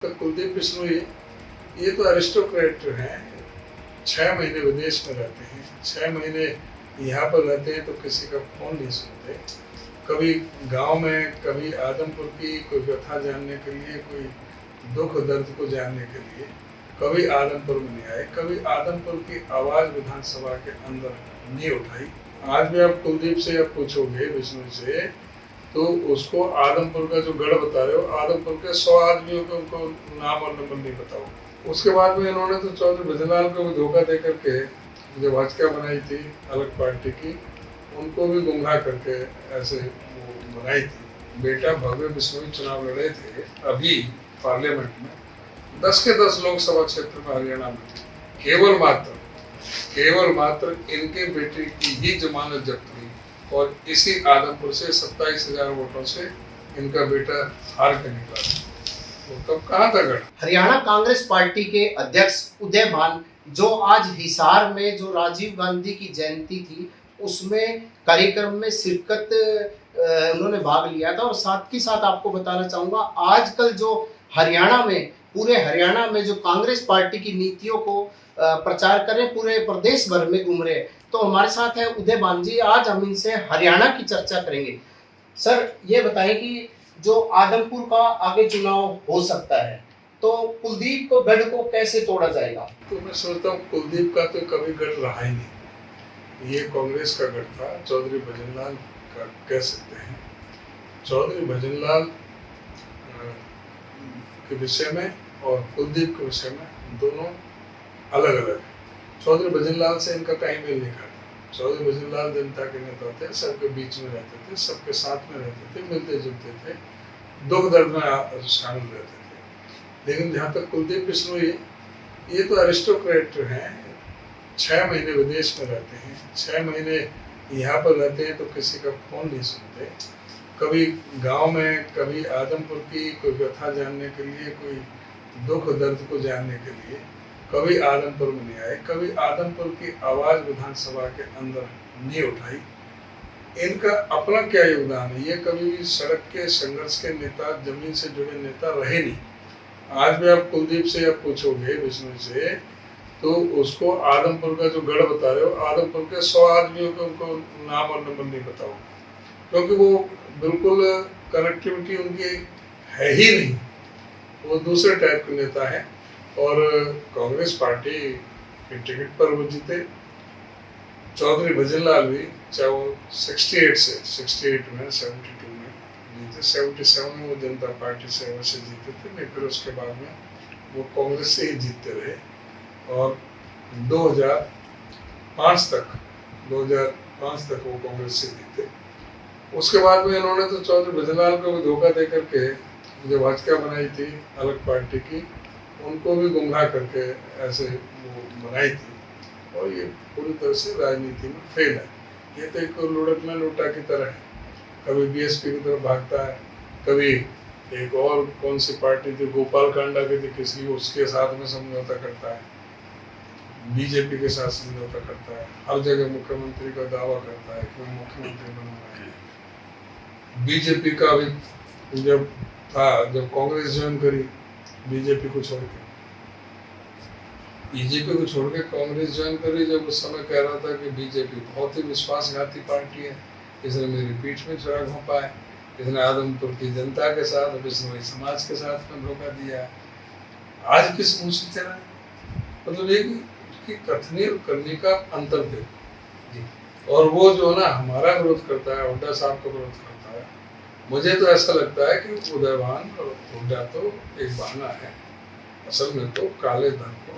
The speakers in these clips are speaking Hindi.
तो कुलदीप बिश्नोई ये तो अरिस्टोक्रेट हैं। 6 महीने विदेश में रहते हैं, 6 महीने यहाँ पर रहते हैं तो किसी का फोन नहीं सुनते। कभी गांव में, कभी आदमपुर की कोई व्यथा जानने के लिए, कोई दुख दर्द को जानने के लिए कभी आदमपुर में नहीं आए, कभी आदमपुर की आवाज विधानसभा के अंदर नहीं उठाई। आज भी आप कुलदीप से आप पूछोगे, बिश्नोई से, तो उसको आदमपुर का जो गढ़ बता रहे हो, आदमपुर के 100 आदमियों को उनको नाम और नंबर नहीं पता हो। उसके बाद में इन्होंने तो चौधरी भजनलाल को भी धोखा दे करके जो भाजपा बनाई थी अलग पार्टी की, उनको भी गुमराह करके ऐसे वो बनाई थी। बेटा भव्य बिश्नोई चुनाव लड़े थे अभी पार्लियामेंट में, 10 के 10 लोकसभा क्षेत्र में हरियाणा में, केवल मात्र इनके बेटे की ही जमानत जब्त हुई और इसी आदमपुर से 27,000 वोटों से इनका बेटा हार के निकला। वो तब कहाँ था गढ़? हरियाणा कांग्रेस पार्टी के अध्यक्ष उदय मान जो आज हिसार में जो राजीव गांधी की जयंती थी उसमें कार्यक्रम में शिरकत उन्होंने भाग लिया था। और साथ ही साथ आपको बताना चाहूंगा, आजकल जो हरियाणा में, पूरे हरियाणा में जो कांग्रेस पार्टी की नीतियों को प्रचार कर रहे, पूरे प्रदेश भर में घूम रहे। तो हमारे साथ है उदय मान जी, आज हम इनसे हरियाणा की चर्चा करेंगे। सर ये बताएं कि जो आदमपुर का आगे चुनाव हो सकता है तो कुलदीप गढ़ को कैसे तोड़ा जाएगा? तो मैं सोचता हूँ कुलदीप का तो कभी गढ़ रहा ही नहीं, ये कांग्रेस का गढ़ था। चौधरी भजनलाल का कह सकते हैं। चौधरी भजनलाल के विषय में और कुलदीप के विषय में दोनों अलग अलग है। चौधरी भजनलाल से इनका कहीं मेल नहीं खाता। चौधरी भजनलाल जनता के नेता थे, सबके बीच में रहते थे, सबके साथ में रहते थे, मिलते जुलते थे, दुख दर्द में शामिल रहते थे। लेकिन जहाँ तक कुलदीप बिश्नोई, ये तो अरिस्टोक्रेट हैं। 6 महीने विदेश में रहते हैं, 6 महीने यहाँ पर रहते हैं तो किसी का फोन नहीं सुनते। कभी गांव में, कभी आदमपुर की कोई व्यथा जानने के लिए, कोई दुख दर्द को जानने के लिए कभी आदमपुर में नहीं आए, कभी आदमपुर की आवाज विधानसभा के अंदर नहीं उठाई। इनका अपना क्या योगदान है? ये कभी भी सड़क के संघर्ष के नेता, जमीन से जुड़े नेता रहे नहीं। आज भी आप कुलदीप से आप पूछोगे, बिश्नोई से, तो उसको आदमपुर का जो गढ़ बता रहे हो, आदमपुर के 100 आदमियों को उनको नाम और नंबर नहीं पता होगा, क्योंकि वो बिल्कुल कनेक्टिविटी उनकी है ही नहीं। वो दूसरे टाइप के नेता है। और कांग्रेस पार्टी के टिकट पर वो जीते। चौधरी भजनलाल भी, चाहे वो 68 में, 72 में जीते, 77 में वो जनता पार्टी से वैसे जीते थे, नहीं फिर उसके बाद में वो कांग्रेस से ही जीतते रहे। और 2005 तक वो कांग्रेस से जीते। उसके बाद में इन्होंने तो चौधरी भजनलाल को भी धोखा दे करके जो भाजपा बनाई थी अलग पार्टी की, उनको भी गुमराह करके ऐसे वो बनाई थी। और ये पूरी तरह से राजनीति में फेल है। ये तो एक लुढ़क में लूटा की तरह है। कभी बीएसपी की तरफ भागता है, कभी एक और कौन सी पार्टी थी, गोपाल कांडा की थी, किसी उसके साथ में समझौता करता है, बीजेपी के साथ समझौता करता है, हर जगह मुख्यमंत्री का दावा करता है कि मैं मुख्यमंत्री बनूंगा। बीजेपी का भी जब कांग्रेस ज्वाइन करी, बीजेपी को छोड़ के कांग्रेस ज्वाइन करी, जब उस समय कह रहा था कि बीजेपी बहुत ही विश्वासघाती पार्टी है, इसने मेरी पीठ में छुरा घोंपा है, इसने आदमपुर की जनता के साथ, बिश्नोई समाज के साथ में धोखा दिया है। आज किस मुंह से चला? मतलब एक उसकी कथनी और करने का अंतर देखो। और वो जो ना हमारा विरोध करता है, हुड्डा साहब का विरोध करता है, मुझे तो ऐसा लगता है कि उदयवान और हुड्डा तो एक बहाना है, असल में तो काले धन को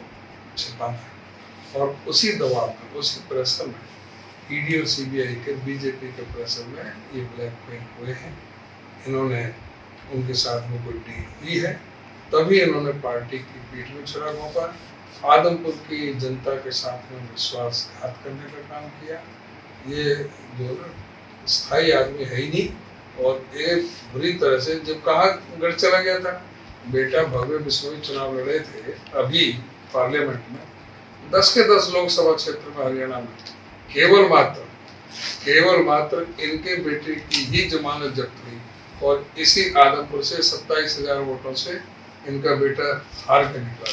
छिपाना है। और उसी दबाव में, उसी प्रेशर में, ईडी और सीबीआई के, बीजेपी के प्रेशर में ये ब्लैकमेल हुए हैं। इन्होंने उनके साथ में कोई डील की है, तभी इन्होंने पार्टी की पीठ में छुरा घोंपा, आदमपुर की जनता के साथ में विश्वासघात करने का काम किया। ये जो स्थायी आदमी है ही नहीं। और एक बुरी तरह से जब कहाँ गढ़ चला गया था, बेटा भव्य बिश्नोई चुनाव लड़े थे अभी पार्लियामेंट में, 10 के 10 लोकसभा क्षेत्र में हरियाणा में, केवल मात्र इनके बेटे की ही जमानत जब्त हुई और इसी आदमपुर से 27,000 वोटों से इनका बेटा हार के निकला।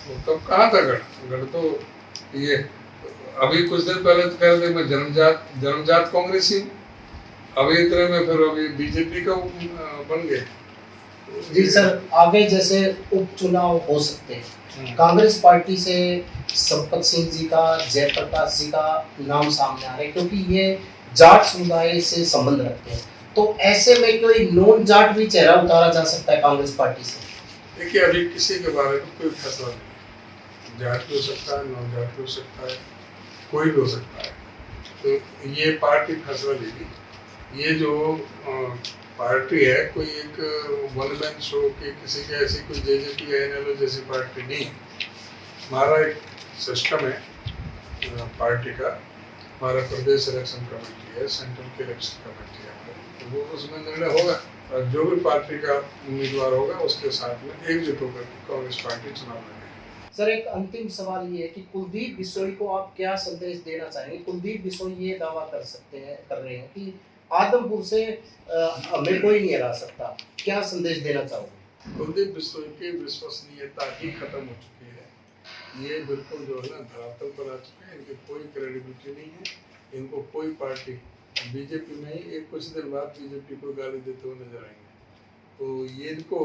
वो तब कहाँ था गढ़ तो ये अभी कुछ दिन पहले तो कह रहे थे मैं जन्मजात कांग्रेसी हूँ, अभी इतने में फिर अभी बीजेपी का बन गए। जी सर, आगे जैसे उपचुनाव हो सकते हैं, कांग्रेस पार्टी से संपत सिंह जी का, जयप्रकाश जी का नाम सामने आ रहे हैं, क्योंकि ये जाट समुदाय से संबंध रखते हैं, तो ऐसे में कोई नॉन जाट भी चेहरा उतारा जा सकता है कांग्रेस पार्टी से? देखिए अभी किसी के बारे में कोई फैसला नहीं, जाट भी हो सकता है, नॉन जाट भी हो सकता है, कोई भी हो सकता है, तो ये पार्टी फैसला लेगी। ये जो पार्टी है कोई एक वन मैन शो की किसी की ऐसी कोई जेजेपी एनएलओ जैसी पार्टी नहीं है। हमारा एक सिस्टम है पार्टी का, हमारा प्रदेश इलेक्शन कमेटी है, सेंट्रल की इलेक्शन कमेटी है, तो वो उसमें निर्णय होगा और जो भी पार्टी का उम्मीदवार होगा उसके साथ में एकजुट होकर कांग्रेस पार्टी चुनाव लड़ेगी। सर, एक अंतिम सवाल ये है कि कुलदीप बिश्नोई को आप क्या संदेश देना चाहेंगे? कुलदीप बिश्नोई ये दावा कर रहे हैं कि आदमपुर से हमें कोई नहीं हरा सकता, क्या संदेश देना चाहोगे? कुलदीप बिश्नोई की विश्वसनीयता ही खत्म हो चुकी है, ये बिल्कुल जो है ना धरातल पर आ चुके हैं, इनकी कोई क्रेडिबिलिटी नहीं है, इनको कोई पार्टी बीजेपी में ही एक कुछ दिन बाद बीजेपी को गाली देते हुए नजर आएंगे। तो ये इनको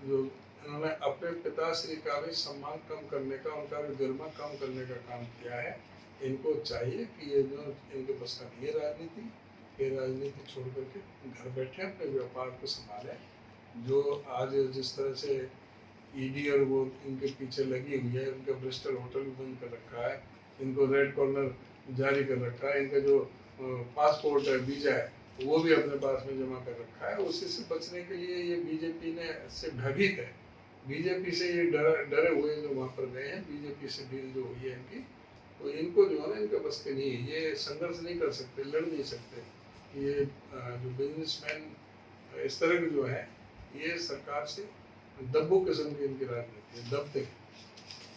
जो इन्होंने अपने पिताश्री का भी सम्मान कम करने का, उनका भी गरिमा कम करने का काम किया है। इनको चाहिए कि ये जो इनके बस का ये राजनीति छोड़ करके घर बैठे अपने व्यापार को संभालें। जो आज जिस तरह से ईडी और वो इनके पीछे लगी हुई है, इनका ब्रिस्टल होटल भी बंद कर रखा है, इनको रेड कॉर्नर जारी कर रखा है, इनका जो पासपोर्ट है, वीजा है, वो भी अपने पास में जमा कर रखा है। उसी से बचने के लिए ये बीजेपी ने से भयभीत है, बीजेपी से ये डरे हुए जो वहाँ पर गए हैं, बीजेपी से डील जो हुई है इनकी, तो इनको जो है ना इनका बस के नहीं है, ये संघर्ष नहीं कर सकते, लड़ नहीं सकते। ये जो बिजनेसमैन इस तरह के जो है, ये सरकार से दब्बू किस्म की इनकी राजनीति है, दबते।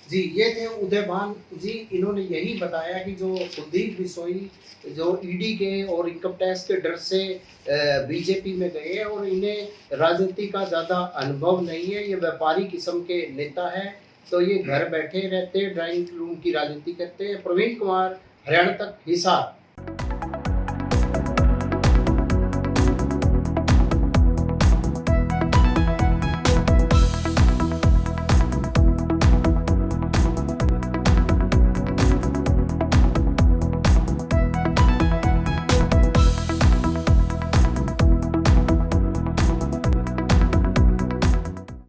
जी, ये थे उदयभान जी, इन्होंने यही बताया कि जो कुलदीप बिश्नोई जो ईडी के और इनकम टैक्स के डर से बीजेपी में गए हैं और इन्हें राजनीति का ज़्यादा अनुभव नहीं है, ये व्यापारी किस्म के नेता हैं, तो ये घर बैठे रहते हैं, ड्राइंग रूम की राजनीति करते हैं। प्रवीण कुमार, हरियाणा तक, हिसार।